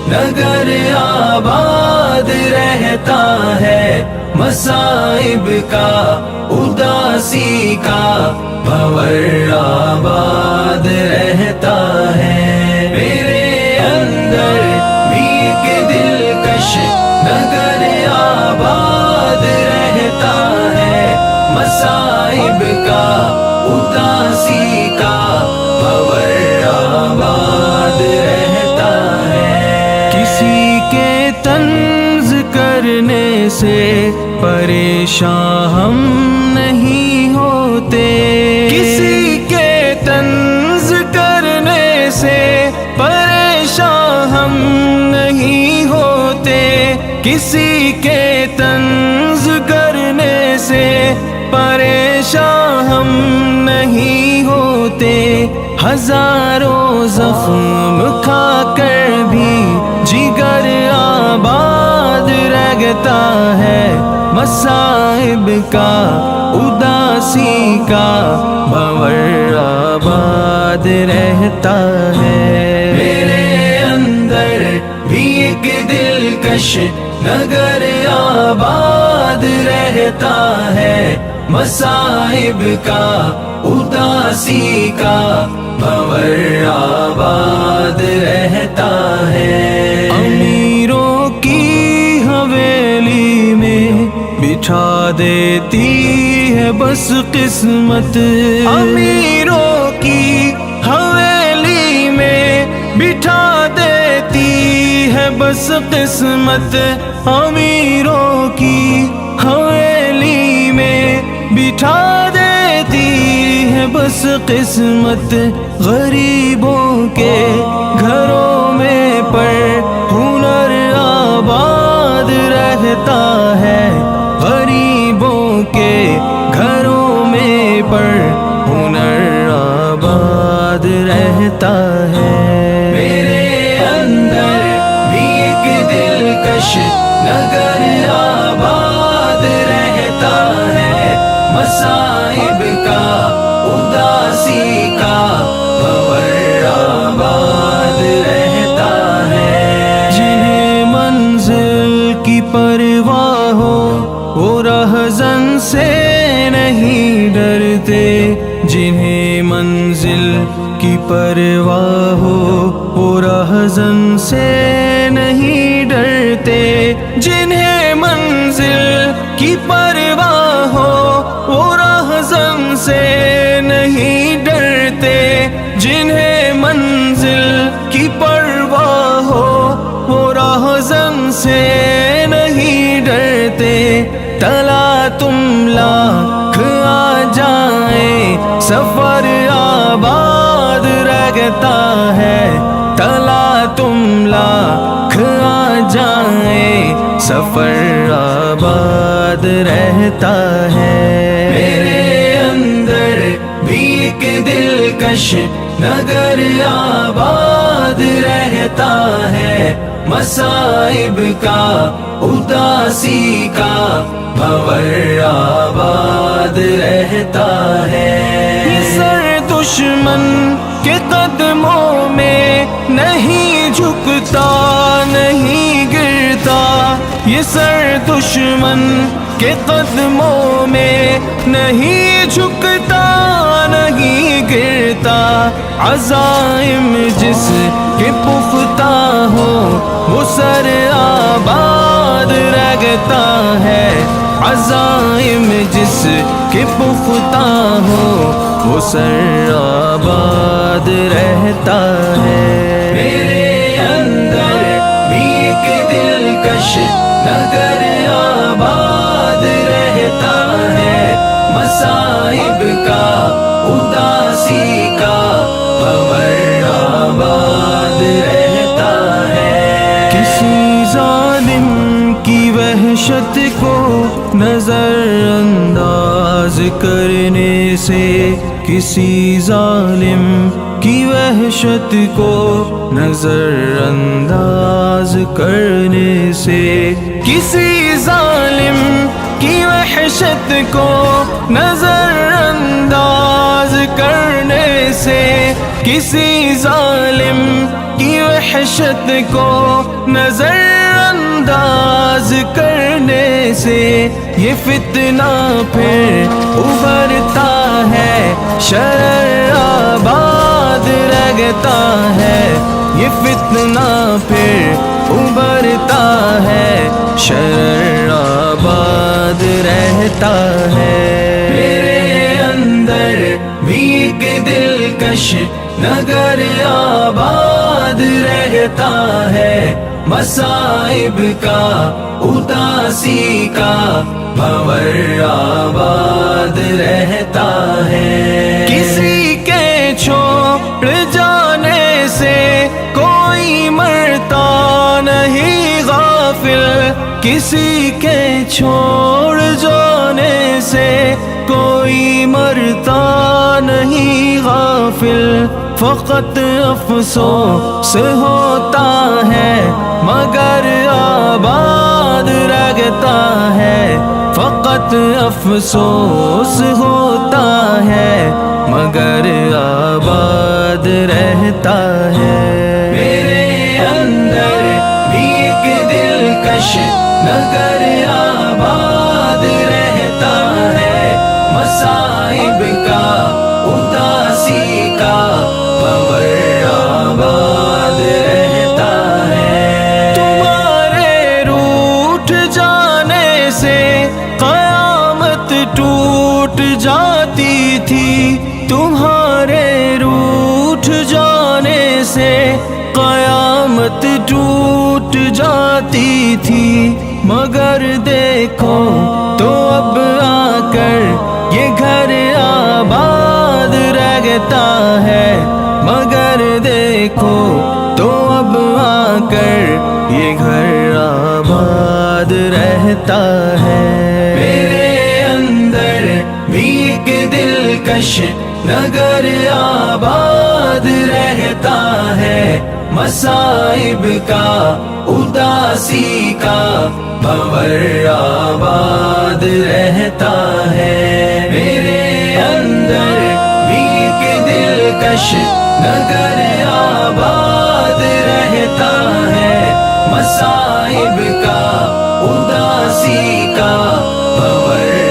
نگر آباد رہتا ہے، مصائب کا اداسی کا بھور آباد رہتا ہے۔ میرے اندر بھی ایک دلکش نگر آباد رہتا ہے، مصائب کا اداسی کا بھور آباد رہتا ہے۔ کسی کے طنز کرنے سے پریشان ہم نہیں ہوتے، کسی کے طنز کرنے سے پریشان ہم نہیں ہوتے، کسی کے طنز کرنے سے پریشان ہم نہیں ہوتے۔ ہزاروں زخم کھا کر بھی جگر آباد رہتا ہے، مصائب کا اداسی کا بھور آباد رہتا ہے۔ میرے اندر بھی ایک دلکش نگر آباد رہتا ہے، مصائب کا اداسی کا بھور آباد رہتا ہے۔ امیروں کی حویلی میں بٹھا دیتی ہے بس قسمت، امیروں کی حویلی میں بٹھا دیتی ہے بس قسمت، امیروں کی حویلی میں بٹھا دیتی ہے بس قسمت۔ غریبوں کے گھروں میں پر ہنر آباد رہتا ہے، غریبوں کے گھروں میں پر ہنر آباد رہتا ہے۔ میرے اندر بھی ایک دلکش نگر آباد رہتا ہے، مصائب کا اداسی کا بھور آباد رہتا ہے۔ جنہیں منزل کی پرواہ ہو وہ رہزن سے نہیں ڈرتے، جنہیں منزل کی پرواہ ہو وہ رہزن سے نہیں ڈرتے، جنہیں منزل کی پرواہ ہو وہ رہزن سے نہیں ڈرتے، جنہیں منزل کی پرواہ ہو وہ رہزن سے نہیں ڈرتے۔ تلا تم لاکھ آ جائیں سفر آباد رہتا ہے، تلا تم لاکھ آ جائیں سفر آباد رہتا ہے۔ میرے اندر بھی ایک دلکش نگر آباد رہتا ہے، مصائب کا اداسی کا بھور آباد رہتا ہے۔ یہ سر دشمن کے قدموں میں نہیں جھکتا نہیں گرتا، یہ سر دشمن کے قدموں میں نہیں جھکتا نہیں گرتا، عزائم جس کے پختہ ہو وہ سر آباد رہتا ہے، عزائم جس کے پختہ ہو وہ سر آباد رہتا ہے۔ میرے اندر بھی ایک دلکش نگر آباد رہتا ہے، مصائب کا اداسی کا بھور آباد رہتا ہے۔ کسی ظالم کی وحشت کو نظر انداز انداز کرنے سے کسی ظالم کی وحشت کو نظر انداز کرنے سے کسی ظالم کی وحشت کو نظر انداز کرنے سے کسی ظالم کی وحشت کو نظر انداز کرنے سے یہ فتنہ پھر ابھرتا ہے شرر آباد رہتا ہے یہ فتنہ پھر ابھرتا ہے شرر آباد رہتا ہے میرے اندر بھی ایک دلکش نگر آباد رہتا ہے مصائب کا اداسی کا بھور آباد رہتا ہے کسی کے چھوڑ جانے سے کوئی مرتا نہیں غافل کسی کے چھوڑ جانے سے کوئی مرتا نہیں غافل فقط افسوس ہوتا ہے مگر آباد رہتا ہے فقط افسوس ہوتا ہے مگر آباد رہتا ہے میرے اندر بھی ایک دلکش نگر آباد رہتا ہے مصائب کا اداسی کا بھور آباد رہتا ہے تمہارے روٹھ جانے سے قیامت ٹوٹ جاتی تھی تمہارے روٹھ جانے سے قیامت ٹوٹ جاتی تھی مگر دیکھو تو اب آ کر یہ گھر آباد رہتا ہے مگر دیکھو تو اب آ کر یہ گھر آباد رہتا ہے میرے اندر بھی ایک دلکش نگر آباد رہتا ہے مصائب کا اداسی کا بھور آباد رہتا ہے میرے اندر بھی ایک دلکش نگر آباد رہتا ہے مصائب کا اداسی کا بھور